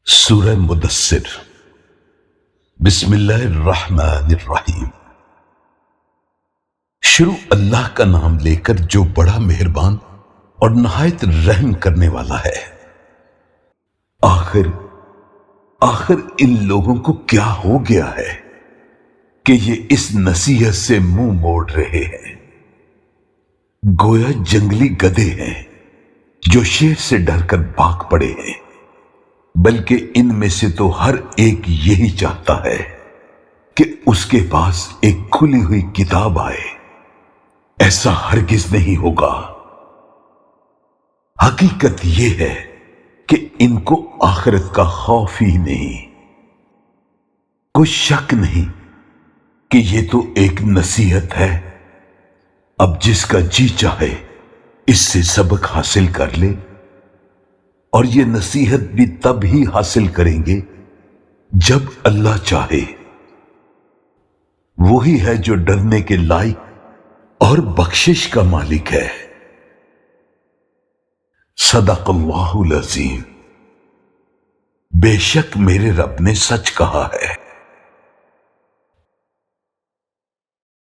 سورہ مدثر بسم اللہ الرحمن الرحیم۔ شروع اللہ کا نام لے کر جو بڑا مہربان اور نہایت رحم کرنے والا ہے۔ آخر ان لوگوں کو کیا ہو گیا ہے کہ یہ اس نصیحت سے منہ موڑ رہے ہیں؟ گویا جنگلی گدھے ہیں جو شیر سے ڈر کر بھاگ پڑے ہیں، بلکہ ان میں سے تو ہر ایک یہی چاہتا ہے کہ اس کے پاس ایک کھلی ہوئی کتاب آئے۔ ایسا ہرگز نہیں ہوگا۔ حقیقت یہ ہے کہ ان کو آخرت کا خوف ہی نہیں۔ کوئی شک نہیں کہ یہ تو ایک نصیحت ہے۔ اب جس کا جی چاہے اس سے سبق حاصل کر لے، اور یہ نصیحت بھی تب ہی حاصل کریں گے جب اللہ چاہے۔ وہی ہے جو ڈرنے کے لائق اور بخشش کا مالک ہے۔ صدق اللہ العظیم۔ بے شک میرے رب نے سچ کہا ہے۔